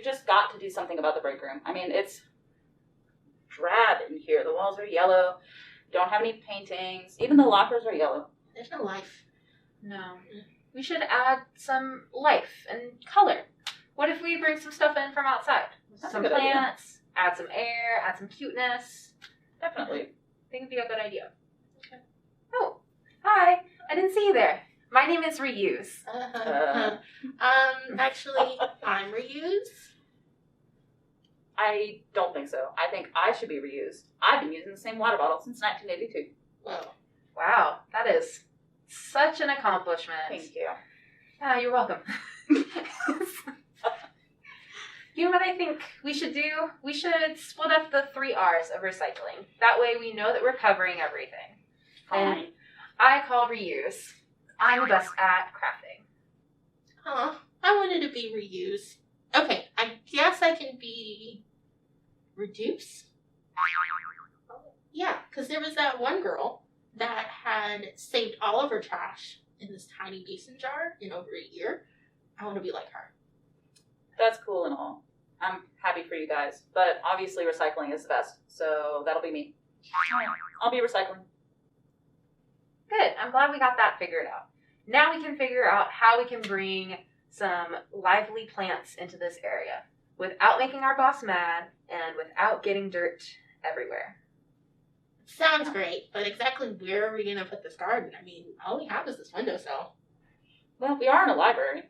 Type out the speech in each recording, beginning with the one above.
we've just got to do something about the break room. I mean, it's drab in here. The walls are yellow. Don't have any paintings. Even the lockers are yellow. There's no life. No. We should add some life and color. What if we bring some stuff in from outside? That's some a good plants, add some air, add some cuteness. Definitely. I think it'd be a good idea. Okay. Oh, hi. I didn't see you there. My name is Reuse. Actually, I'm Reuse. I don't think so. I think I should be reused. I've been using the same water bottle since 1982. Well, Wow, that is such an accomplishment. Thank you. You're welcome. You know what I think we should do? We should split up the 3 R's of recycling. That way we know that we're covering everything. Fine. And I call reuse. I'm the best at crafting. I wanted to be Reuse. Okay, I guess I can be Reduce? Yeah, because there was that one girl that had saved all of her trash in this tiny mason jar in over a year. I want to be like her. That's cool and all. I'm happy for you guys. But obviously recycling is the best. So that'll be me. I'll be recycling. Good. I'm glad we got that figured out. Now we can figure out how we can bring some lively plants into this area without making our boss mad and without getting dirt everywhere. Sounds great, but exactly where are we going to put this garden? I mean, all we have is this windowsill. Well, we are in a library.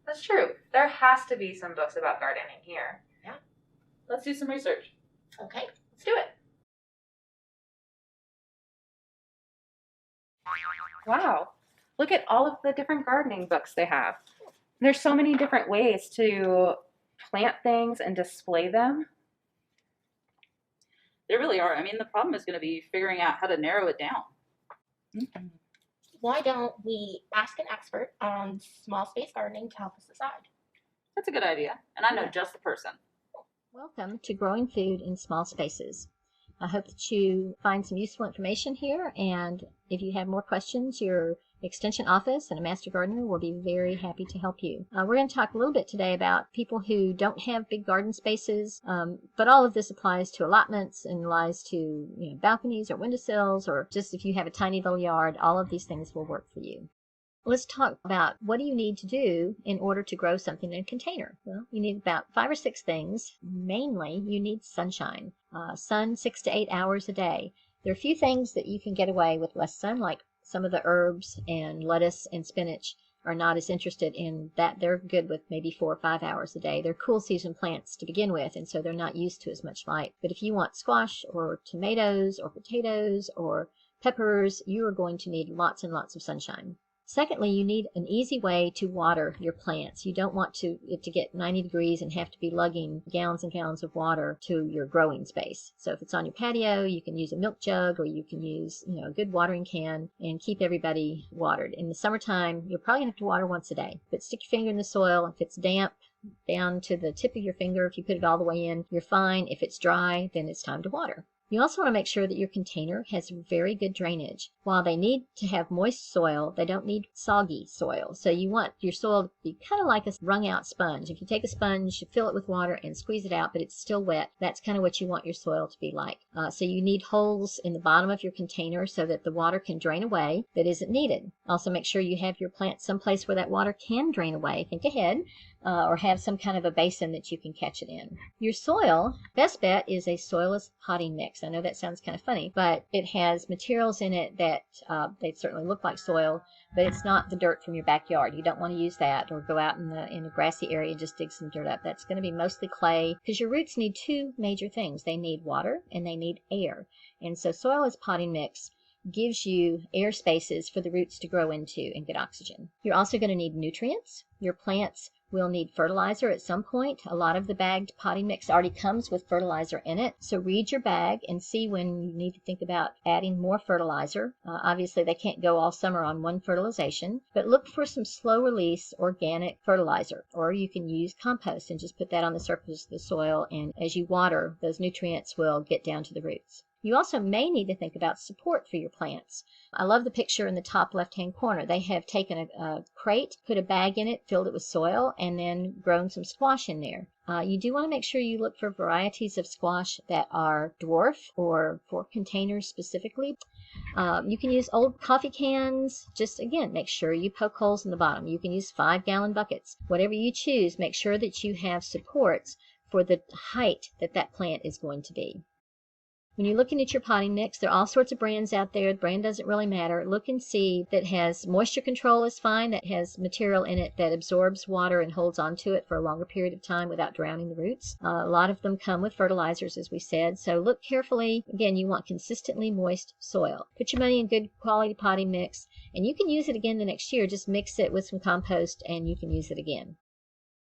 That's true. There has to be some books about gardening here. Yeah. Let's do some research. Okay. Let's do it. Wow. Look at all of the different gardening books they have. There's so many different ways to plant things and display them. There really are. I mean, the problem is going to be figuring out how to narrow it down. Mm-hmm. Why don't we ask an expert on small space gardening to help us decide? That's a good idea. And I know just the person. Welcome to Growing Food in Small Spaces. I hope that you find some useful information here, and if you have more questions, your extension office and a master gardener will be very happy to help you. We're going to talk a little bit today about people who don't have big garden spaces, but all of this applies to allotments and applies to balconies or windowsills, or just if you have a tiny little yard, all of these things will work for you. Let's talk about what do you need to do in order to grow something in a container. Well, you need about 5 or 6 things. Mainly, you need sunshine. Sun 6 to 8 hours a day. There are a few things that you can get away with less sun, like some of the herbs and lettuce and spinach are not as interested in that. They're good with maybe 4 or 5 hours a day. They're cool season plants to begin with, and so they're not used to as much light. But if you want squash or tomatoes or potatoes or peppers, you are going to need lots and lots of sunshine. Secondly, you need an easy way to water your plants. You don't want it to get 90 degrees and have to be lugging gallons and gallons of water to your growing space. So if it's on your patio, you can use a milk jug, or you can use a good watering can and keep everybody watered. In the summertime, you'll probably have to water once a day. But stick your finger in the soil. If it's damp, down to the tip of your finger, if you put it all the way in, you're fine. If it's dry, then it's time to water. You also want to make sure that your container has very good drainage. While they need to have moist soil, they don't need soggy soil. So you want your soil to be kind of like a wrung out sponge. If you take a sponge, you fill it with water and squeeze it out, but it's still wet, that's kind of what you want your soil to be like. So you need holes in the bottom of your container so that the water can drain away that isn't needed. Also make sure you have your plants someplace where that water can drain away. Think ahead. Or have some kind of a basin that you can catch it in. Your soil, best bet is a soilless potting mix. I know that sounds kind of funny, but it has materials in it that they certainly look like soil, but it's not the dirt from your backyard. You don't want to use that, or go out in a grassy area and just dig some dirt up. That's going to be mostly clay, because your roots need 2 major things. They need water and they need air. And so soilless potting mix gives you air spaces for the roots to grow into and get oxygen. You're also going to need nutrients. Your plants will need fertilizer at some point. A lot of the bagged potting mix already comes with fertilizer in it. So read your bag and see when you need to think about adding more fertilizer. Obviously, they can't go all summer on one fertilization, but look for some slow release organic fertilizer. Or you can use compost and just put that on the surface of the soil, and as you water, those nutrients will get down to the roots. You also may need to think about support for your plants. I love the picture in the top left-hand corner. They have taken a crate, put a bag in it, filled it with soil, and then grown some squash in there. You do want to make sure you look for varieties of squash that are dwarf or for containers specifically. You can use old coffee cans. Just, again, make sure you poke holes in the bottom. You can use 5-gallon buckets. Whatever you choose, make sure that you have supports for the height that that plant is going to be. When you're looking at your potting mix, there are all sorts of brands out there. The brand doesn't really matter. Look and see that has moisture control is fine, that has material in it that absorbs water and holds onto it for a longer period of time without drowning the roots. A lot of them come with fertilizers, as we said, so look carefully. Again, you want consistently moist soil. Put your money in good quality potting mix, and you can use it again the next year. Just mix it with some compost and you can use it again.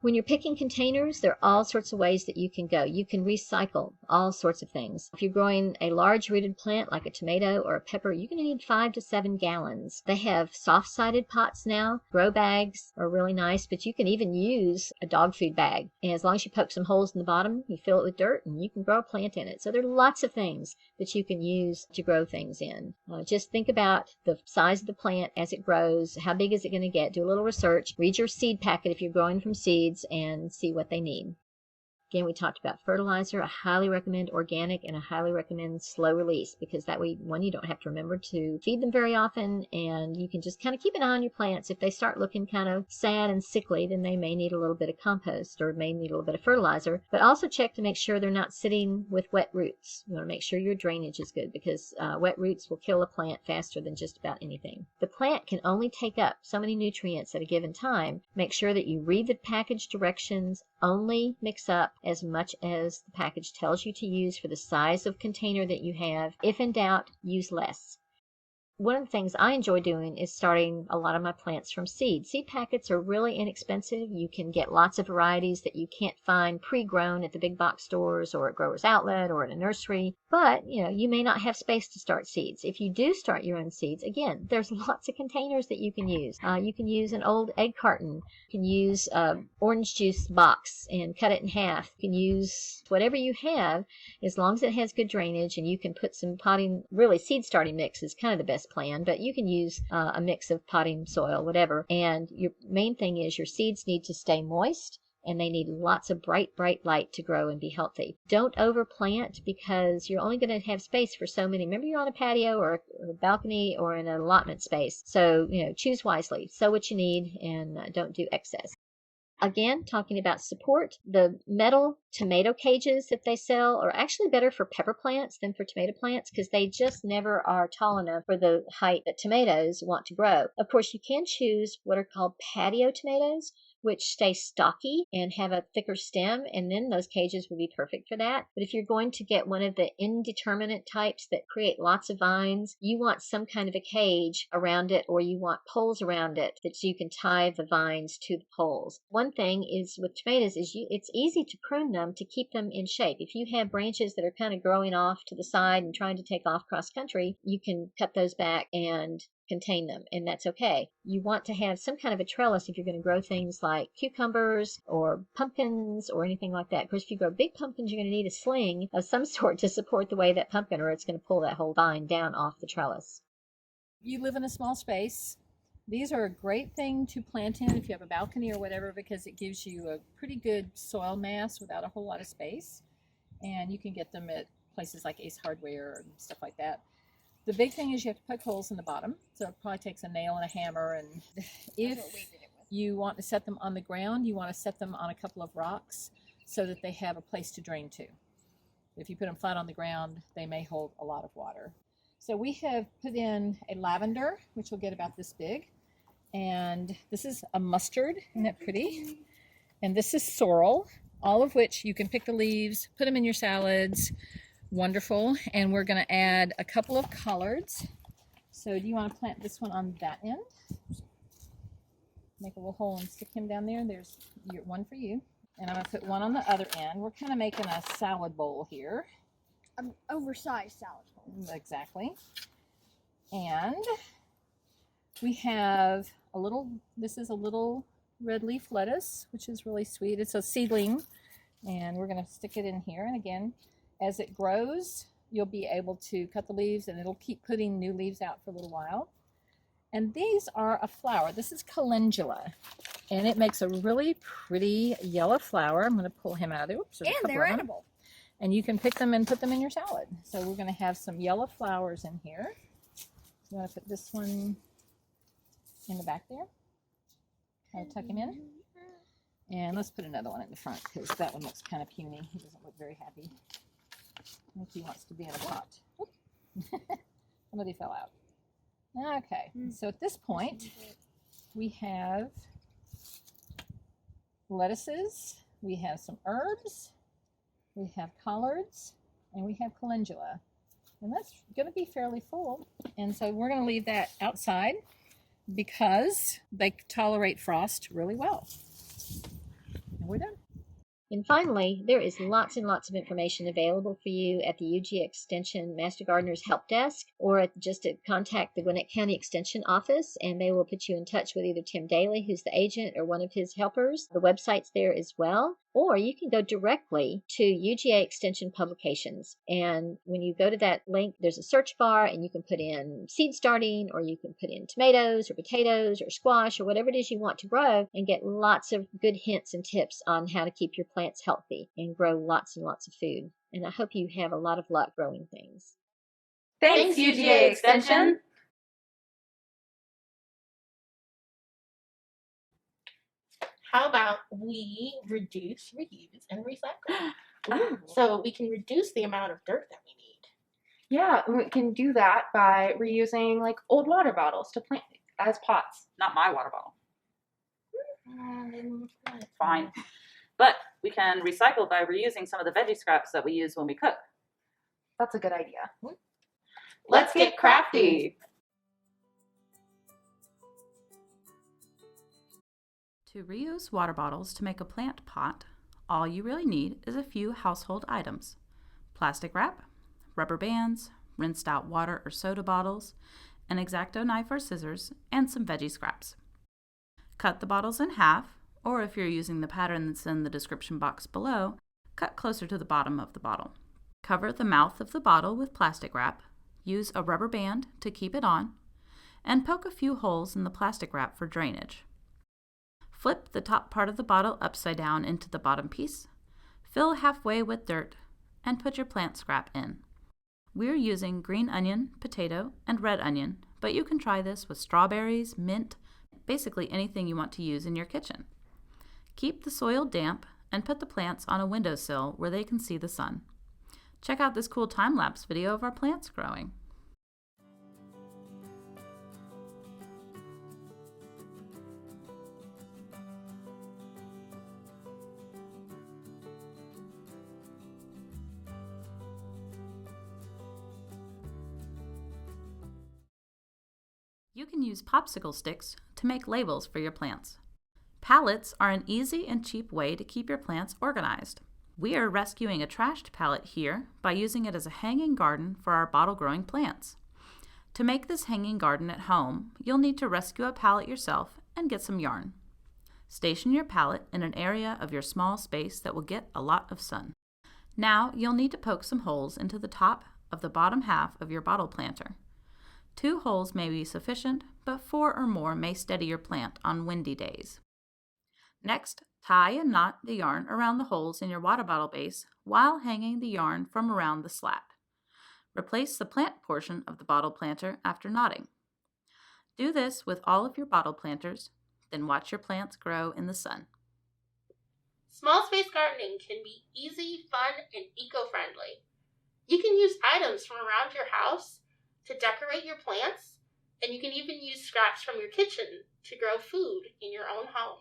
When you're picking containers, there are all sorts of ways that you can go. You can recycle all sorts of things. If you're growing a large rooted plant like a tomato or a pepper, you're going to need 5 to 7 gallons. They have soft-sided pots now. Grow bags are really nice, but you can even use a dog food bag. And as long as you poke some holes in the bottom, you fill it with dirt, and you can grow a plant in it. So there are lots of things that you can use to grow things in. Just think about the size of the plant as it grows. How big is it going to get? Do a little research. Read your seed packet if you're growing from seeds, and see what they need. Again, we talked about fertilizer. I highly recommend organic, and I highly recommend slow release, because that way, one, you don't have to remember to feed them very often, and you can just kind of keep an eye on your plants. If they start looking kind of sad and sickly, then they may need a little bit of compost or may need a little bit of fertilizer. But also check to make sure they're not sitting with wet roots. You want to make sure your drainage is good, because wet roots will kill a plant faster than just about anything. The plant can only take up so many nutrients at a given time. Make sure that you read the package directions. Only mix up as much as the package tells you to use for the size of container that you have. If in doubt, use less. One of the things I enjoy doing is starting a lot of my plants from seed. Seed packets are really inexpensive. You can get lots of varieties that you can't find pre-grown at the big box stores or at Growers Outlet or at a nursery. But, you may not have space to start seeds. If you do start your own seeds, again, there's lots of containers that you can use. You can use an old egg carton. You can use orange juice box and cut it in half. You can use whatever you have, as long as it has good drainage, and you can put some potting, really seed starting mix is kind of the best plan, but you can use a mix of potting soil, whatever. And your main thing is your seeds need to stay moist, and they need lots of bright light to grow and be healthy. Don't overplant, because you're only going to have space for so many. Remember, you're on a patio or a balcony or in an allotment space. So, choose wisely. Sow what you need, and don't do excess. Again, talking about support, the metal tomato cages that they sell are actually better for pepper plants than for tomato plants, because they just never are tall enough for the height that tomatoes want to grow. Of course, you can choose what are called patio tomatoes, which stay stocky and have a thicker stem, and then those cages would be perfect for that. But if you're going to get one of the indeterminate types that create lots of vines, you want some kind of a cage around it, or you want poles around it that you can tie the vines to the poles. One thing is with tomatoes is it's easy to prune them to keep them in shape. If you have branches that are kind of growing off to the side and trying to take off cross country, you can cut those back and contain them, and that's okay. You want to have some kind of a trellis if you're going to grow things like cucumbers or pumpkins or anything like that. Of course, if you grow big pumpkins, you're going to need a sling of some sort to support the weight of that pumpkin, or it's going to pull that whole vine down off the trellis. You live in a small space. These are a great thing to plant in if you have a balcony or whatever, because it gives you a pretty good soil mass without a whole lot of space. And you can get them at places like Ace Hardware and stuff like that. The big thing is you have to poke holes in the bottom, so it probably takes a nail and a hammer. And if you want to set them on the ground, you want to set them on a couple of rocks so that they have a place to drain to. If you put them flat on the ground, they may hold a lot of water. So we have put in a lavender, which will get about this big. And this is a mustard. Isn't that pretty? And this is sorrel, all of which you can pick the leaves, put them in your salads. Wonderful. And we're going to add a couple of collards. So do you want to plant this one on that end? Make a little hole and stick him down there. There's one for you. And I'm going to put one on the other end. We're kind of making a salad bowl here. An oversized salad bowl. Exactly. And we have this is a little red leaf lettuce, which is really sweet. It's a seedling. And we're going to stick it in here. And again, as it grows, you'll be able to cut the leaves and it'll keep putting new leaves out for a little while. And these are a flower. This is calendula, and it makes a really pretty yellow flower. I'm going to pull him out of there. Oops, And they're edible. And you can pick them and put them in your salad. So we're going to have some yellow flowers in here. You want to put this one in the back there? Kind of tuck him in. And let's put another one in the front because that one looks kind of puny. He doesn't look very happy. I think he wants to be in a pot. Somebody fell out. Okay, so at this point, we have lettuces, we have some herbs, we have collards, and we have calendula. And that's going to be fairly full. And so we're going to leave that outside because they tolerate frost really well. And we're done. And finally, there is lots and lots of information available for you at the UGA Extension Master Gardener's Help Desk, or just to contact the Gwinnett County Extension Office, and they will put you in touch with either Tim Daly, who's the agent, or one of his helpers. The website's there as well. Or you can go directly to UGA Extension Publications. And when you go to that link, there's a search bar, and you can put in seed starting, or you can put in tomatoes or potatoes or squash or whatever it is you want to grow, and get lots of good hints and tips on how to keep your plants healthy and grow lots and lots of food. And I hope you have a lot of luck growing things. Thanks, UGA Extension. How about we reduce, reuse, and recycle? So we can reduce the amount of dirt that we need. Yeah, we can do that by reusing like old water bottles to plant as pots. Not my water bottle. Fine. But we can recycle by reusing some of the veggie scraps that we use when we cook. That's a good idea. Let's get crafty. To reuse water bottles to make a plant pot, all you really need is a few household items: plastic wrap, rubber bands, rinsed out water or soda bottles, an X-Acto knife or scissors, and some veggie scraps. Cut the bottles in half, or if you're using the pattern that's in the description box below, cut closer to the bottom of the bottle. Cover the mouth of the bottle with plastic wrap, use a rubber band to keep it on, and poke a few holes in the plastic wrap for drainage. Flip the top part of the bottle upside down into the bottom piece, fill halfway with dirt, and put your plant scrap in. We're using green onion, potato, and red onion, but you can try this with strawberries, mint, basically anything you want to use in your kitchen. Keep the soil damp and put the plants on a windowsill where they can see the sun. Check out this cool time-lapse video of our plants growing. You can use popsicle sticks to make labels for your plants. Pallets are an easy and cheap way to keep your plants organized. We are rescuing a trashed pallet here by using it as a hanging garden for our bottle-growing plants. To make this hanging garden at home, you'll need to rescue a pallet yourself and get some yarn. Station your pallet in an area of your small space that will get a lot of sun. Now you'll need to poke some holes into the top of the bottom half of your bottle planter. 2 holes may be sufficient, but 4 or more may steady your plant on windy days. Next, tie and knot the yarn around the holes in your water bottle base while hanging the yarn from around the slat. Replace the plant portion of the bottle planter after knotting. Do this with all of your bottle planters, then watch your plants grow in the sun. Small space gardening can be easy, fun, and eco-friendly. You can use items from around your house to decorate your plants, and you can even use scraps from your kitchen to grow food in your own home.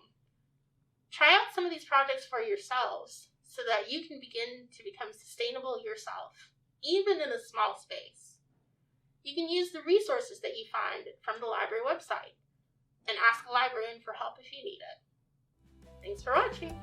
Try out some of these projects for yourselves so that you can begin to become sustainable yourself, even in a small space. You can use the resources that you find from the library website and ask a librarian for help if you need it. Thanks for watching.